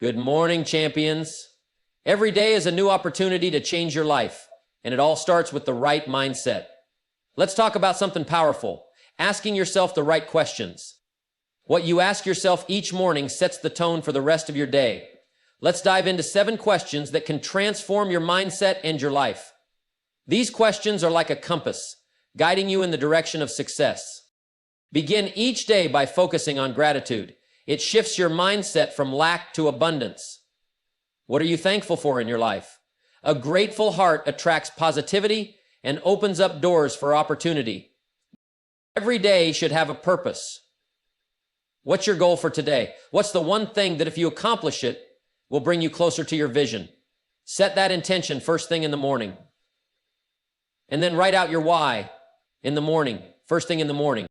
Good morning, champions. Every day is a new opportunity to change your life, and it all starts with the right mindset. Let's talk about something powerful, asking yourself the right questions. What you ask yourself each morning sets the tone for the rest of your day. Let's dive into 7 questions that can transform your mindset and your life. These questions are like a compass, guiding you in the direction of success. Begin each day by focusing on gratitude. It shifts your mindset from lack to abundance. What are you thankful for in your life? A grateful heart attracts positivity and opens up doors for opportunity. Every day should have a purpose. What's your goal for today? What's the one thing that if you accomplish it, will bring you closer to your vision? Set that intention first thing in the morning. And then write out your why in the morning, first thing in the morning.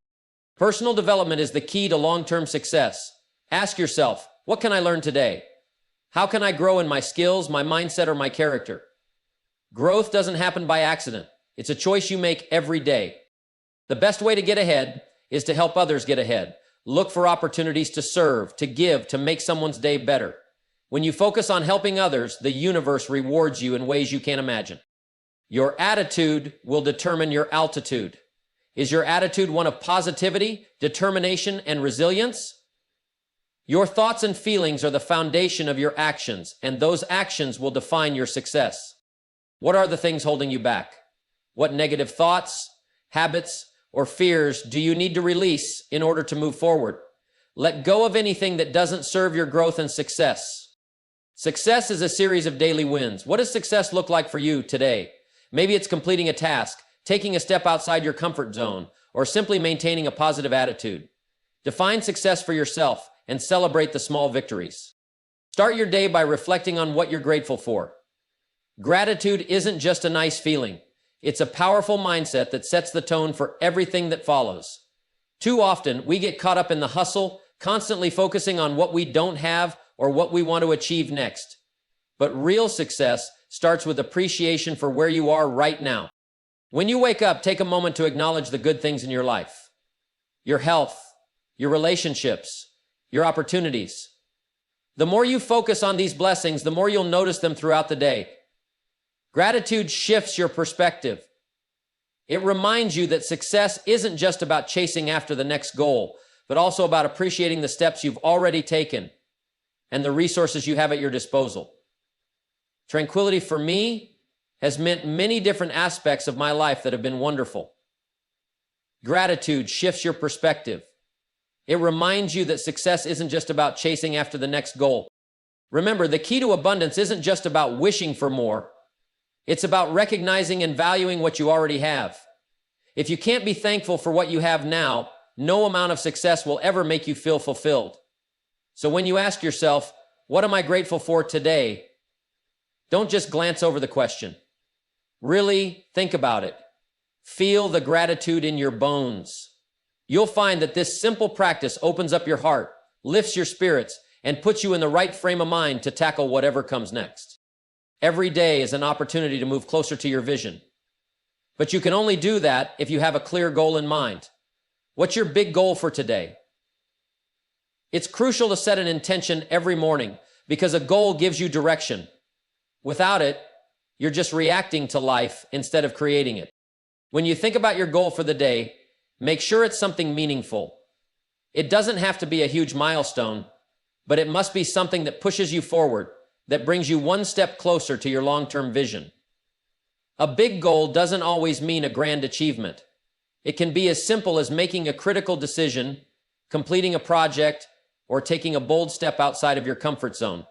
Personal development is the key to long-term success. Ask yourself, what can I learn today? How can I grow in my skills, my mindset, or my character? Growth doesn't happen by accident. It's a choice you make every day. The best way to get ahead is to help others get ahead. Look for opportunities to serve, to give, to make someone's day better. When you focus on helping others, the universe rewards you in ways you can't imagine. Your attitude will determine your altitude. Is your attitude one of positivity, determination, and resilience? Your thoughts and feelings are the foundation of your actions, and those actions will define your success. What are the things holding you back? What negative thoughts, habits, or fears do you need to release in order to move forward? Let go of anything that doesn't serve your growth and success. Success is a series of daily wins. What does success look like for you today? Maybe it's completing a task, taking a step outside your comfort zone, or simply maintaining a positive attitude. Define success for yourself and celebrate the small victories. Start your day by reflecting on what you're grateful for. Gratitude isn't just a nice feeling. It's a powerful mindset that sets the tone for everything that follows. Too often, we get caught up in the hustle, constantly focusing on what we don't have or what we want to achieve next. But real success starts with appreciation for where you are right now. When you wake up, take a moment to acknowledge the good things in your life. Your health, your relationships, your opportunities. The more you focus on these blessings, the more you'll notice them throughout the day. Gratitude shifts your perspective. It reminds you that success isn't just about chasing after the next goal, but also about appreciating the steps you've already taken and the resources you have at your disposal. Tranquility for me has meant many different aspects of my life that have been wonderful. Gratitude shifts your perspective. It reminds you that success isn't just about chasing after the next goal. Remember, the key to abundance isn't just about wishing for more. It's about recognizing and valuing what you already have. If you can't be thankful for what you have now, no amount of success will ever make you feel fulfilled. So when you ask yourself, what am I grateful for today? Don't just glance over the question. Really think about it. Feel the gratitude in your bones. You'll find that this simple practice opens up your heart, lifts your spirits, and puts you in the right frame of mind to tackle whatever comes next. Every day is an opportunity to move closer to your vision. But you can only do that if you have a clear goal in mind. What's your big goal for today? It's crucial to set an intention every morning because a goal gives you direction. Without it, you're just reacting to life instead of creating it. When you think about your goal for the day, make sure it's something meaningful. It doesn't have to be a huge milestone, but it must be something that pushes you forward, that brings you one step closer to your long-term vision. A big goal doesn't always mean a grand achievement. It can be as simple as making a critical decision, completing a project, or taking a bold step outside of your comfort zone.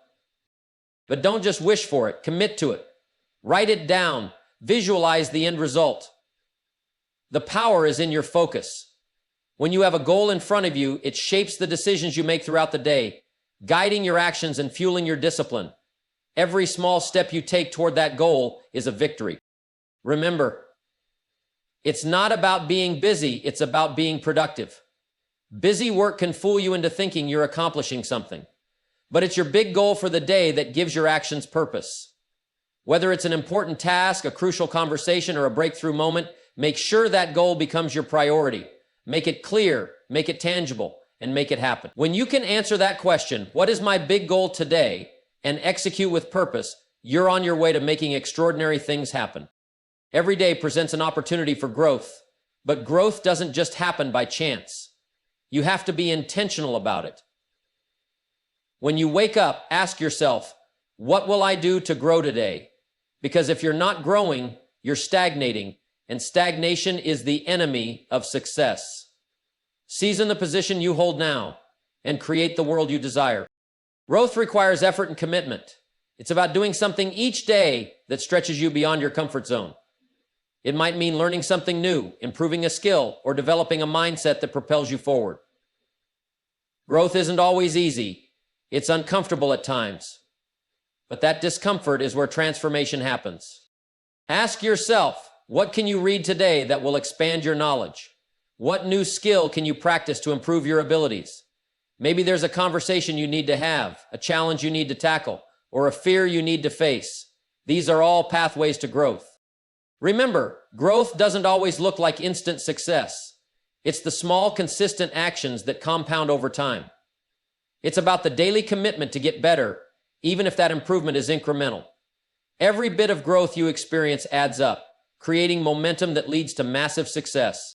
But don't just wish for it, commit to it. Write it down, visualize the end result. The power is in your focus. When you have a goal in front of you, it shapes the decisions you make throughout the day, guiding your actions and fueling your discipline. Every small step you take toward that goal is a victory. Remember, it's not about being busy, it's about being productive. Busy work can fool you into thinking you're accomplishing something, but it's your big goal for the day that gives your actions purpose. Whether it's an important task, a crucial conversation, or a breakthrough moment, make sure that goal becomes your priority. Make it clear, make it tangible, and make it happen. When you can answer that question, what is my big goal today, and execute with purpose, you're on your way to making extraordinary things happen. Every day presents an opportunity for growth, but growth doesn't just happen by chance. You have to be intentional about it. When you wake up, ask yourself, what will I do to grow today? Because if you're not growing, you're stagnating, and stagnation is the enemy of success. Season the position you hold now and create the world you desire. Growth requires effort and commitment. It's about doing something each day that stretches you beyond your comfort zone. It might mean learning something new, improving a skill, or developing a mindset that propels you forward. Growth isn't always easy. It's uncomfortable at times. But that discomfort is where transformation happens. Ask yourself, what can you read today that will expand your knowledge? What new skill can you practice to improve your abilities? Maybe there's a conversation you need to have, a challenge you need to tackle, or a fear you need to face. These are all pathways to growth. Remember, growth doesn't always look like instant success. It's the small, consistent actions that compound over time. It's about the daily commitment to get better, even if that improvement is incremental. Every bit of growth you experience adds up, creating momentum that leads to massive success.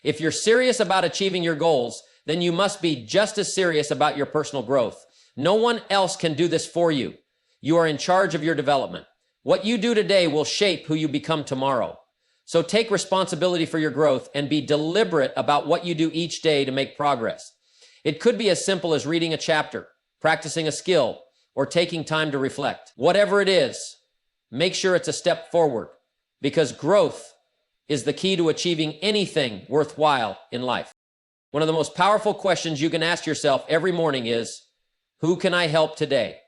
If you're serious about achieving your goals, then you must be just as serious about your personal growth. No one else can do this for you. You are in charge of your development. What you do today will shape who you become tomorrow. So take responsibility for your growth and be deliberate about what you do each day to make progress. It could be as simple as reading a chapter, practicing a skill, or taking time to reflect. Whatever it is, make sure it's a step forward, because growth is the key to achieving anything worthwhile in life. One of the most powerful questions you can ask yourself every morning is, who can I help today?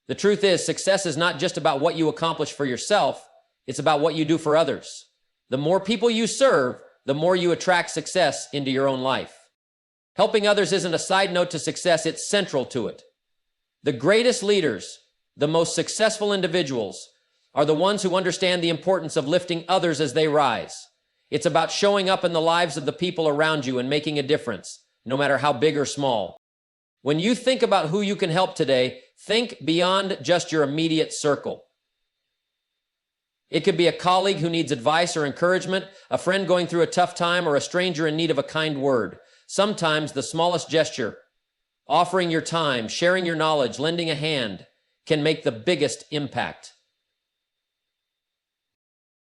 The truth is, success is not just about what you accomplish for yourself, it's about what you do for others. The more people you serve, the more you attract success into your own life. Helping others isn't a side note to success, it's central to it. The greatest leaders, the most successful individuals, are the ones who understand the importance of lifting others as they rise. It's about showing up in the lives of the people around you and making a difference, no matter how big or small. When you think about who you can help today, think beyond just your immediate circle. It could be a colleague who needs advice or encouragement, a friend going through a tough time, or a stranger in need of a kind word. Sometimes the smallest gesture, offering your time, sharing your knowledge, lending a hand, can make the biggest impact.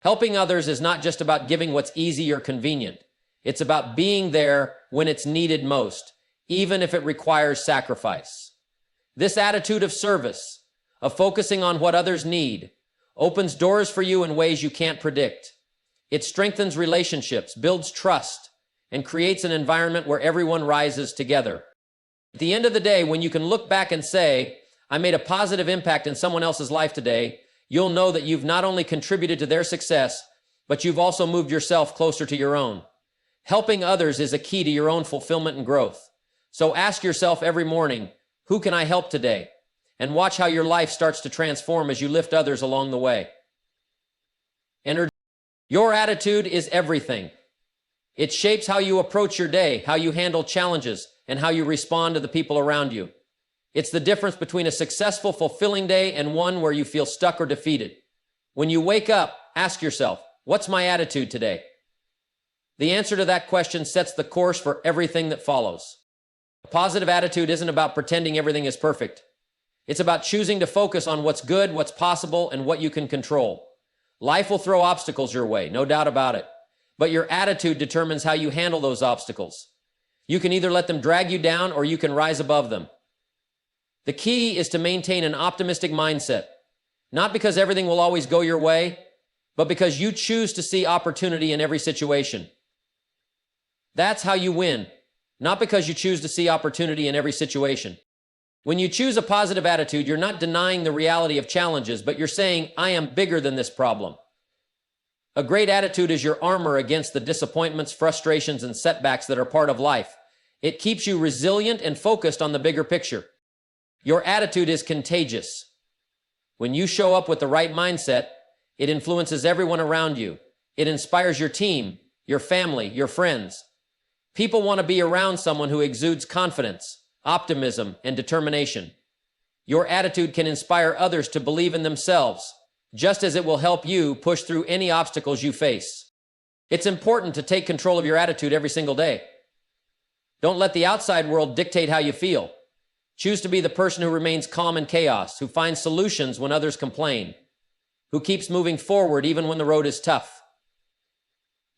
Helping others is not just about giving what's easy or convenient. It's about being there when it's needed most, even if it requires sacrifice. This attitude of service, of focusing on what others need, opens doors for you in ways you can't predict. It strengthens relationships, builds trust, and creates an environment where everyone rises together. At the end of the day, when you can look back and say, I made a positive impact in someone else's life today, you'll know that you've not only contributed to their success, but you've also moved yourself closer to your own. Helping others is a key to your own fulfillment and growth. So ask yourself every morning, who can I help today? And watch how your life starts to transform as you lift others along the way. Your attitude is everything. It shapes how you approach your day, how you handle challenges, and how you respond to the people around you. It's the difference between a successful, fulfilling day and one where you feel stuck or defeated. When you wake up, ask yourself, what's my attitude today? The answer to that question sets the course for everything that follows. A positive attitude isn't about pretending everything is perfect. It's about choosing to focus on what's good, what's possible, and what you can control. Life will throw obstacles your way, no doubt about it. But your attitude determines how you handle those obstacles. You can either let them drag you down or you can rise above them. The key is to maintain an optimistic mindset, not because everything will always go your way, but because you choose to see opportunity in every situation. That's how you win, not because you choose to see opportunity in every situation. When you choose a positive attitude, you're not denying the reality of challenges, but you're saying, I am bigger than this problem. A great attitude is your armor against the disappointments, frustrations, and setbacks that are part of life. It keeps you resilient and focused on the bigger picture. Your attitude is contagious. When you show up with the right mindset, it influences everyone around you. It inspires your team, your family, your friends. People want to be around someone who exudes confidence, optimism, and determination. Your attitude can inspire others to believe in themselves, just as it will help you push through any obstacles you face. It's important to take control of your attitude every single day. Don't let the outside world dictate how you feel. Choose to be the person who remains calm in chaos, who finds solutions when others complain, who keeps moving forward even when the road is tough.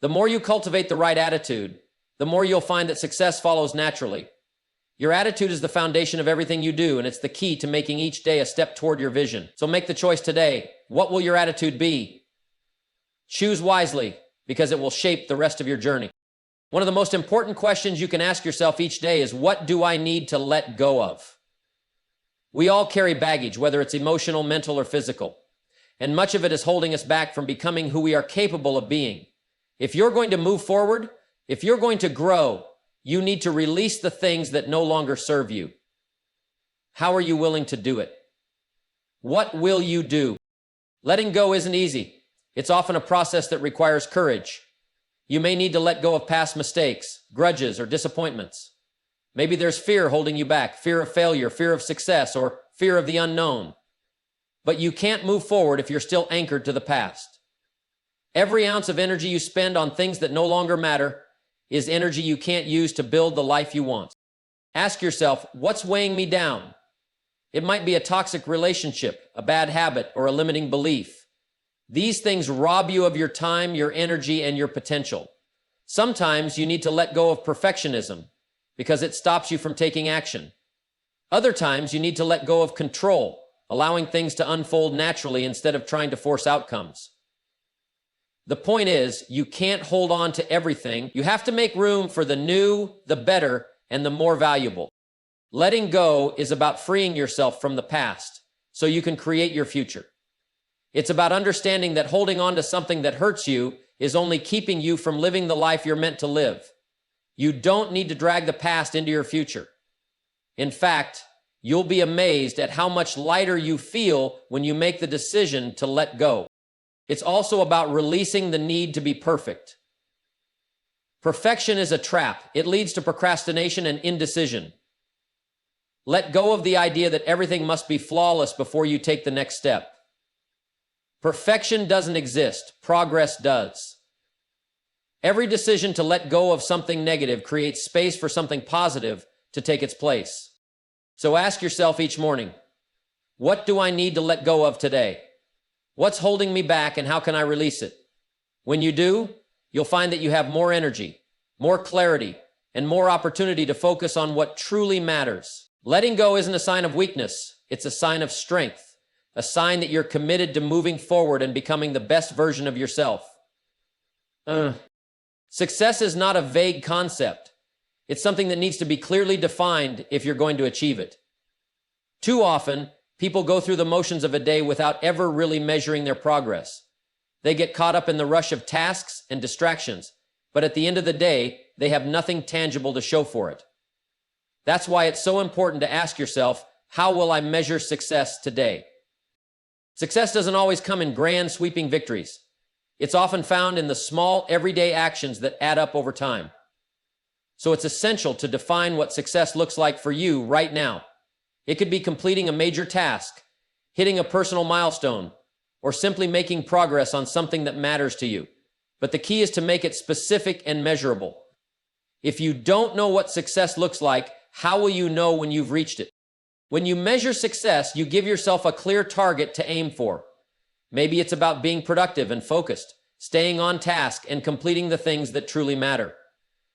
The more you cultivate the right attitude, the more you'll find that success follows naturally. Your attitude is the foundation of everything you do, and it's the key to making each day a step toward your vision. So make the choice today. What will your attitude be? Choose wisely, because it will shape the rest of your journey. One of the most important questions you can ask yourself each day is, what do I need to let go of? We all carry baggage, whether it's emotional, mental, or physical, and much of it is holding us back from becoming who we are capable of being. If you're going to move forward, if you're going to grow, you need to release the things that no longer serve you. How are you willing to do it? What will you do? Letting go isn't easy. It's often a process that requires courage. You may need to let go of past mistakes, grudges, or disappointments. Maybe there's fear holding you back, fear of failure, fear of success, or fear of the unknown. But you can't move forward if you're still anchored to the past. Every ounce of energy you spend on things that no longer matter is energy you can't use to build the life you want. Ask yourself, what's weighing me down? It might be a toxic relationship, a bad habit, or a limiting belief. These things rob you of your time, your energy, and your potential. Sometimes you need to let go of perfectionism because it stops you from taking action. Other times you need to let go of control, allowing things to unfold naturally instead of trying to force outcomes. The point is, you can't hold on to everything. You have to make room for the new, the better, and the more valuable. Letting go is about freeing yourself from the past so you can create your future. It's about understanding that holding on to something that hurts you is only keeping you from living the life you're meant to live. You don't need to drag the past into your future. In fact, you'll be amazed at how much lighter you feel when you make the decision to let go. It's also about releasing the need to be perfect. Perfection is a trap. It leads to procrastination and indecision. Let go of the idea that everything must be flawless before you take the next step. Perfection doesn't exist. Progress does. Every decision to let go of something negative creates space for something positive to take its place. So ask yourself each morning, what do I need to let go of today? What's holding me back and how can I release it? When you do, you'll find that you have more energy, more clarity, and more opportunity to focus on what truly matters. Letting go isn't a sign of weakness. It's a sign of strength, a sign that you're committed to moving forward and becoming the best version of yourself. Success is not a vague concept. It's something that needs to be clearly defined if you're going to achieve it. Too often, people go through the motions of a day without ever really measuring their progress. They get caught up in the rush of tasks and distractions, but at the end of the day, they have nothing tangible to show for it. That's why it's so important to ask yourself, how will I measure success today? Success doesn't always come in grand, sweeping victories. It's often found in the small, everyday actions that add up over time. So it's essential to define what success looks like for you right now. It could be completing a major task, hitting a personal milestone, or simply making progress on something that matters to you. But the key is to make it specific and measurable. If you don't know what success looks like, how will you know when you've reached it? When you measure success, you give yourself a clear target to aim for. Maybe it's about being productive and focused, staying on task, and completing the things that truly matter.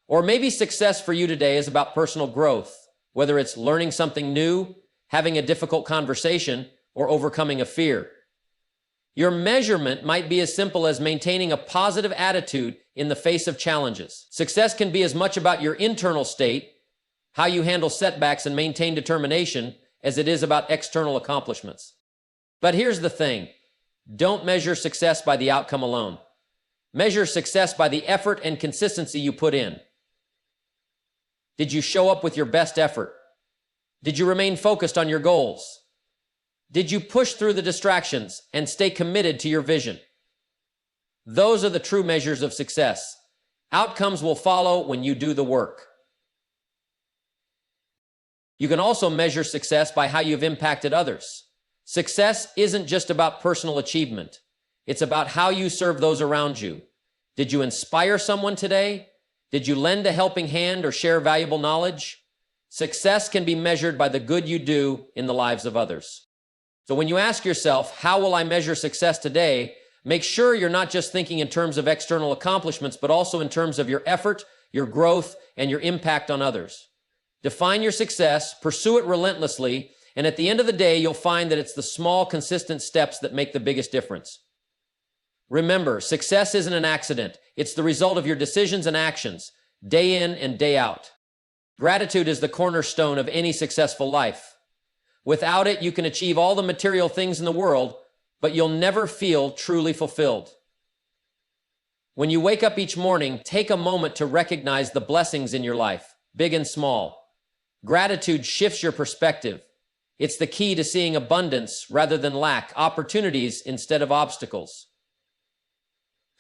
Or maybe success for you today is about personal growth, whether it's learning something new, having a difficult conversation, or overcoming a fear. Your measurement might be as simple as maintaining a positive attitude in the face of challenges. Success can be as much about your internal state, how you handle setbacks and maintain determination, as it is about external accomplishments. But here's the thing. Don't measure success by the outcome alone. Measure success by the effort and consistency you put in. Did you show up with your best effort? Did you remain focused on your goals? Did you push through the distractions and stay committed to your vision? Those are the true measures of success. Outcomes will follow when you do the work. You can also measure success by how you've impacted others. Success isn't just about personal achievement. It's about how you serve those around you. Did you inspire someone today? Did you lend a helping hand or share valuable knowledge? Success can be measured by the good you do in the lives of others. So when you ask yourself, how will I measure success today? Make sure you're not just thinking in terms of external accomplishments, but also in terms of your effort, your growth, and your impact on others. Define your success, pursue it relentlessly, and at the end of the day, you'll find that it's the small, consistent steps that make the biggest difference. Remember, success isn't an accident. It's the result of your decisions and actions, day in and day out. Gratitude is the cornerstone of any successful life. Without it, you can achieve all the material things in the world, but you'll never feel truly fulfilled. When you wake up each morning, take a moment to recognize the blessings in your life, big and small. Gratitude shifts your perspective. It's the key to seeing abundance rather than lack, opportunities instead of obstacles.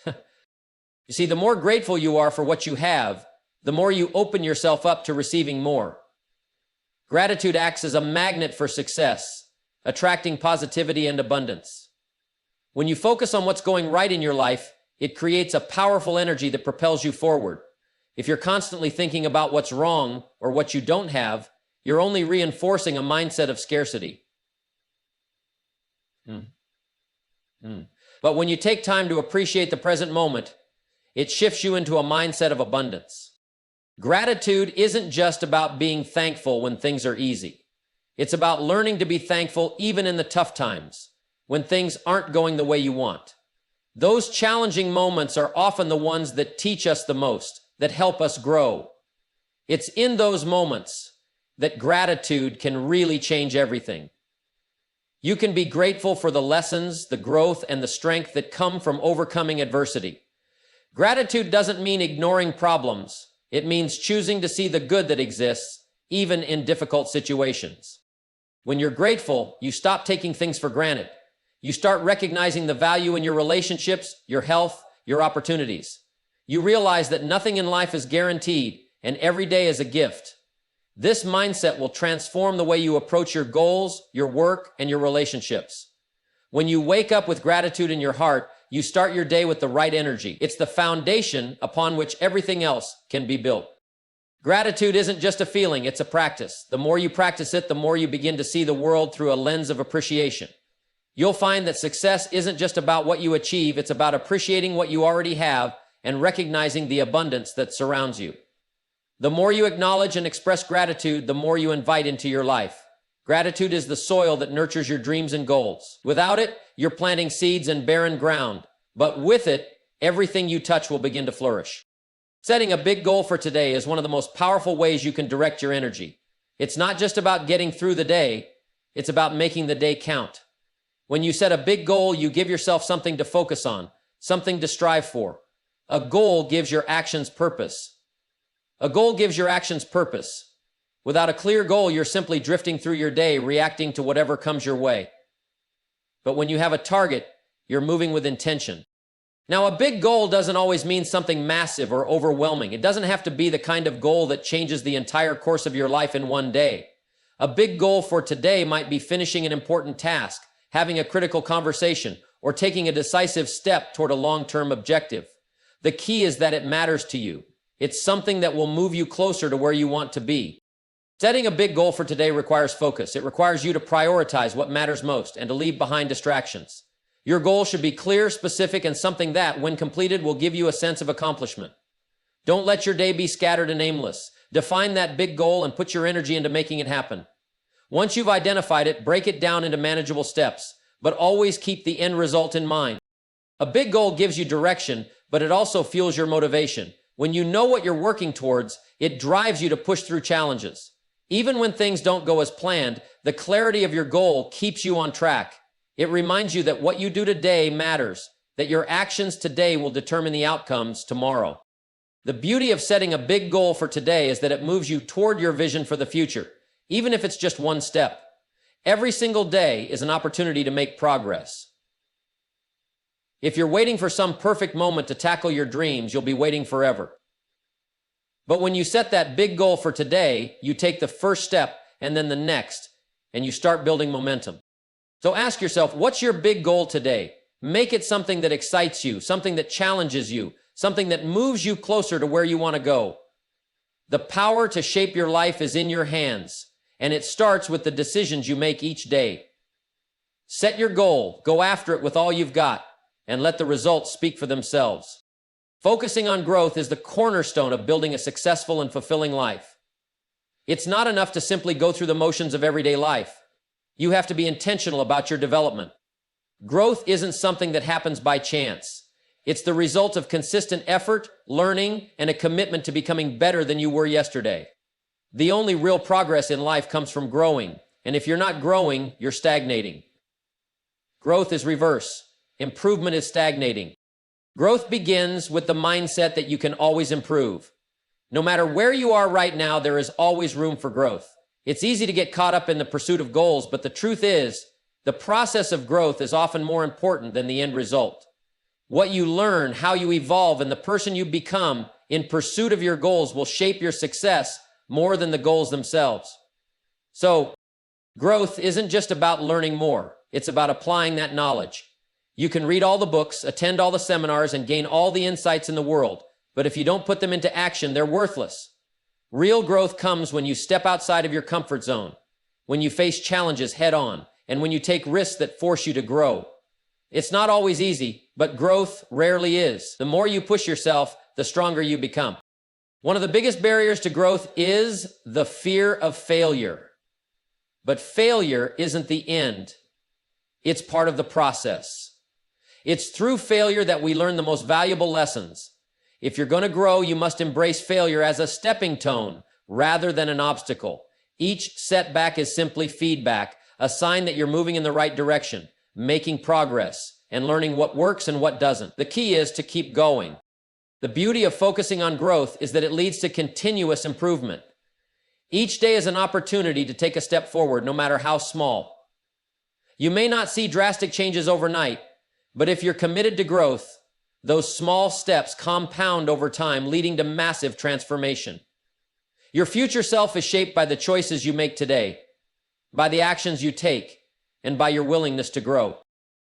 You see, the more grateful you are for what you have, the more you open yourself up to receiving more. Gratitude acts as a magnet for success, attracting positivity and abundance. When you focus on what's going right in your life, it creates a powerful energy that propels you forward. If you're constantly thinking about what's wrong or what you don't have, you're only reinforcing a mindset of scarcity. But when you take time to appreciate the present moment, it shifts you into a mindset of abundance. Gratitude isn't just about being thankful when things are easy. It's about learning to be thankful even in the tough times, when things aren't going the way you want. Those challenging moments are often the ones that teach us the most, that help us grow. It's in those moments that gratitude can really change everything. You can be grateful for the lessons, the growth, and the strength that come from overcoming adversity. Gratitude doesn't mean ignoring problems. It means choosing to see the good that exists, even in difficult situations. When you're grateful, you stop taking things for granted. You start recognizing the value in your relationships, your health, your opportunities. You realize that nothing in life is guaranteed, and every day is a gift. This mindset will transform the way you approach your goals, your work, and your relationships. When you wake up with gratitude in your heart, you start your day with the right energy. It's the foundation upon which everything else can be built. Gratitude isn't just a feeling, it's a practice. The more you practice it, the more you begin to see the world through a lens of appreciation. You'll find that success isn't just about what you achieve, it's about appreciating what you already have and recognizing the abundance that surrounds you. The more you acknowledge and express gratitude, the more you invite into your life. Gratitude is the soil that nurtures your dreams and goals. Without it, you're planting seeds in barren ground. But with it, everything you touch will begin to flourish. Setting a big goal for today is one of the most powerful ways you can direct your energy. It's not just about getting through the day, it's about making the day count. When you set a big goal, you give yourself something to focus on, something to strive for. A goal gives your actions purpose. Without a clear goal, you're simply drifting through your day, reacting to whatever comes your way. But when you have a target, you're moving with intention. Now, a big goal doesn't always mean something massive or overwhelming. It doesn't have to be the kind of goal that changes the entire course of your life in one day. A big goal for today might be finishing an important task, having a critical conversation, or taking a decisive step toward a long-term objective. The key is that it matters to you. It's something that will move you closer to where you want to be. Setting a big goal for today requires focus. It requires you to prioritize what matters most and to leave behind distractions. Your goal should be clear, specific, and something that, when completed, will give you a sense of accomplishment. Don't let your day be scattered and aimless. Define that big goal and put your energy into making it happen. Once you've identified it, break it down into manageable steps, but always keep the end result in mind. A big goal gives you direction, but it also fuels your motivation. When you know what you're working towards, it drives you to push through challenges. Even when things don't go as planned, the clarity of your goal keeps you on track. It reminds you that what you do today matters, that your actions today will determine the outcomes tomorrow. The beauty of setting a big goal for today is that it moves you toward your vision for the future, even if it's just one step. Every single day is an opportunity to make progress. If you're waiting for some perfect moment to tackle your dreams, you'll be waiting forever. But when you set that big goal for today, you take the first step and then the next, and you start building momentum. So ask yourself, what's your big goal today? Make it something that excites you, something that challenges you, something that moves you closer to where you want to go. The power to shape your life is in your hands, and it starts with the decisions you make each day. Set your goal, go after it with all you've got, and let the results speak for themselves. Focusing on growth is the cornerstone of building a successful and fulfilling life. It's not enough to simply go through the motions of everyday life. You have to be intentional about your development. Growth isn't something that happens by chance. It's the result of consistent effort, learning, and a commitment to becoming better than you were yesterday. The only real progress in life comes from growing, and if you're not growing, you're stagnating. Growth is reverse. Improvement is stagnating. Growth begins with the mindset that you can always improve. No matter where you are right now, there is always room for growth. It's easy to get caught up in the pursuit of goals, but the truth is, the process of growth is often more important than the end result. What you learn, how you evolve, and the person you become in pursuit of your goals will shape your success more than the goals themselves. So, growth isn't just about learning more. It's about applying that knowledge. You can read all the books, attend all the seminars, and gain all the insights in the world, but if you don't put them into action, they're worthless. Real growth comes when you step outside of your comfort zone, when you face challenges head on, and when you take risks that force you to grow. It's not always easy, but growth rarely is. The more you push yourself, the stronger you become. One of the biggest barriers to growth is the fear of failure. But failure isn't the end. It's part of the process. It's through failure that we learn the most valuable lessons. If you're going to grow, you must embrace failure as a stepping stone rather than an obstacle. Each setback is simply feedback, a sign that you're moving in the right direction, making progress, and learning what works and what doesn't. The key is to keep going. The beauty of focusing on growth is that it leads to continuous improvement. Each day is an opportunity to take a step forward, no matter how small. You may not see drastic changes overnight, but if you're committed to growth, those small steps compound over time, leading to massive transformation. Your future self is shaped by the choices you make today, by the actions you take, and by your willingness to grow.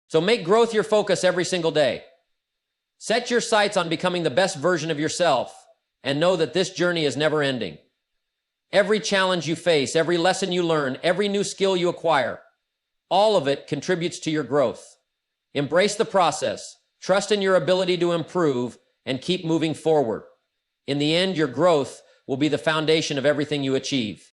So make growth your focus every single day. Set your sights on becoming the best version of yourself, and know that this journey is never ending. Every challenge you face, every lesson you learn, every new skill you acquire, all of it contributes to your growth. Embrace the process, trust in your ability to improve, and keep moving forward. In the end, your growth will be the foundation of everything you achieve.